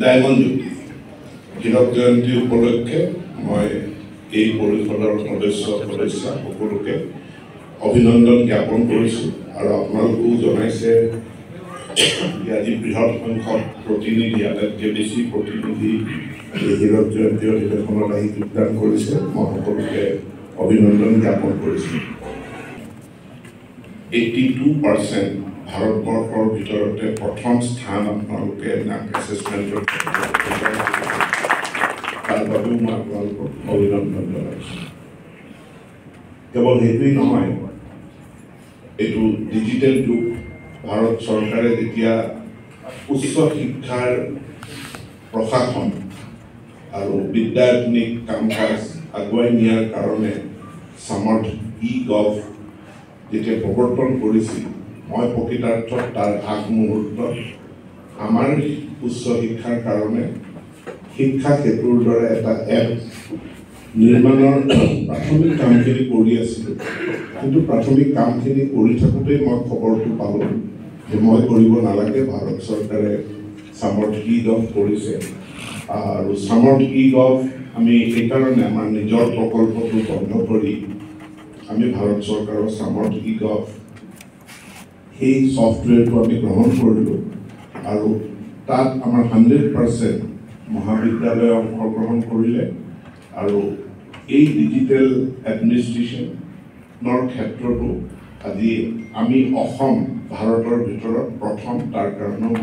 diamond jubilee হীৰক জয়ন্তী উপলক্ষে মই এই পৰিষদৰ সদস্যা সকলোকে অভিনন্দন জ্ঞাপন কৰিছোঁ আৰু আপোনালোকেও জনাইছে আজি বৃহৎ সংখ্যক প্ৰতিনিধি আটাইতকৈ বেছি প্ৰতিনিধি হীৰক জয়ন্তী অধিৱেশনত আহি যোগদান কৰিছে মই সকলোকে অভিনন্দন জ্ঞাপন কৰিছোঁ 82% ভাৰতবৰ্ষৰ ভিতৰতে প্ৰথম স্থান আপোনালোকে এছেছমেণ্টৰ তাৰ বাবেও মই আপোনালোকক অভিনন্দন জনাইছোঁ কেৱল সেইটোৱেই নহয় এইটো ডিজিটেল যুগ ভাৰত চৰকাৰে যেতিয়া উচ্চ শিক্ষাৰ প্ৰশাসন আৰু বিদ্যায়তনিক কাম কাজ আগুৱাই নিয়াৰ কাৰণে সামৰ্থ ই-গভ যেতিয়া প্ৰৱৰ্তন কৰিছিল মই প্ৰকৃতাৰ্থত তাৰ আগমুহূৰ্তত আমাৰ উচ্চ শিক্ষাৰ কাৰণে শিক্ষা সেতুৰ দৰে এটা এপ নিৰ্মাণৰ প্ৰাথমিক কামখিনি কৰি আছিলোঁ কিন্তু প্ৰাথমিক কামখিনি কৰি থাকোঁতেই মই খবৰটো পালোঁ যে মই কৰিব নালাগে ভাৰত চৰকাৰে সামৰ্থ ই-গভ কৰিছে আৰু সামৰ্থ ই-গভ আমি সেইকাৰণে আমাৰ নিজৰ প্ৰকল্পটো বন্ধ কৰি আমি ভাৰত চৰকাৰৰ সামৰ্থ ই-গভ সেই ছফ্টৱেৰটো আমি গ্ৰহণ কৰিলোঁ আৰু তাত আমাৰ 100% মহাবিদ্যালয়ে অংশগ্ৰহণ কৰিলে আৰু এই ডিজিটেল এডমিনিষ্ট্ৰেশ্যনৰ ক্ষেত্ৰতো আজি আমি অসম ভাৰতৰ ভিতৰত প্ৰথম তাৰ কাৰণেও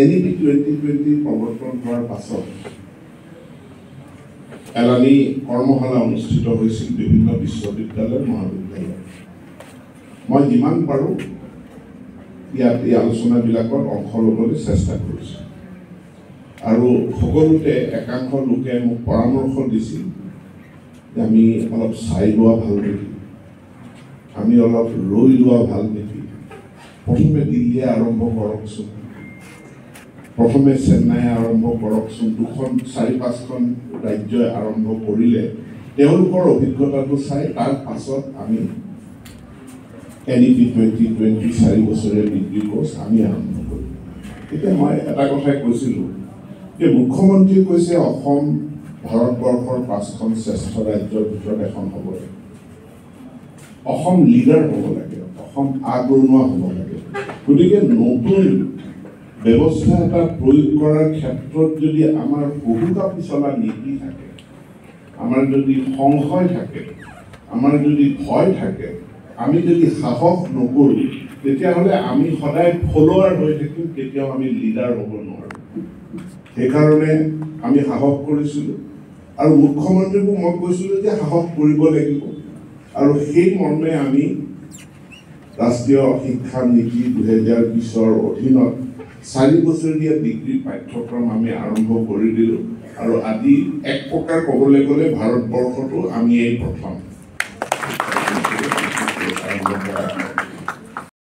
NEP 2020 প্ৰৱৰ্তন হোৱাৰ পাছত এলানি কৰ্মশালা অনুষ্ঠিত হৈছিল বিভিন্ন বিশ্ববিদ্যালয় মহাবিদ্যালয় মই যিমান পাৰোঁ ইয়াত এই আলোচনাবিলাকত অংশ ল'বলৈ চেষ্টা কৰিছোঁ আৰু সকলোতে একাংশ লোকে মোক পৰামৰ্শ দিছিল যে আমি অলপ চাই লোৱা ভাল নেকি আমি অলপ ৰৈ লোৱা ভাল নেকি প্ৰথমে দিল্লীয়ে আৰম্ভ কৰকচোন প্ৰথমে চেন্নাই আৰম্ভ কৰকচোন 4-5খন ৰাজ্যই আৰম্ভ কৰিলে তেওঁলোকৰ অভিজ্ঞতাটো চাই তাৰ পাছত আমি NEP 2020 4 বছৰীয়া ডিগ্ৰী কোৰ্চ আমি আৰম্ভ কৰিম এতিয়া মই এটা কথাই কৈছিলোঁ যে মুখ্যমন্ত্ৰীয়ে কৈছে অসম ভাৰতবৰ্ষৰ 5খন শ্ৰেষ্ঠ ৰাজ্যৰ ভিতৰত এখন হ'ব লাগে অসম লিডাৰ হ'ব লাগে অসম আগৰণুৱা হ'ব লাগে গতিকে নতুন ব্যৱস্থা এটা প্ৰয়োগ কৰাৰ ক্ষেত্ৰত যদি আমাৰ বহুকা পিছলা নীতি থাকে আমাৰ যদি সংশয় থাকে আমাৰ যদি ভয় থাকে আমি যদি সাহস নকৰোঁ তেতিয়াহ'লে আমি সদায় ফলোৱাৰ হৈ থাকিম কেতিয়াও আমি লিডাৰ হ'ব নোৱাৰোঁ সেইকাৰণে আমি সাহস কৰিছিলোঁ আৰু মুখ্যমন্ত্ৰীকো মই কৈছিলোঁ যে সাহস কৰিব লাগিব আৰু সেই মৰ্মে আমি ৰাষ্ট্ৰীয় শিক্ষা নীতি 2020ৰ অধীনত 4 বছৰীয়া ডিগ্ৰী পাঠ্যক্ৰম আমি আৰম্ভ কৰি দিলোঁ আৰু আজি এক প্ৰকাৰ ক'বলৈ গ'লে ভাৰতবৰ্ষতো আমি এই প্ৰথম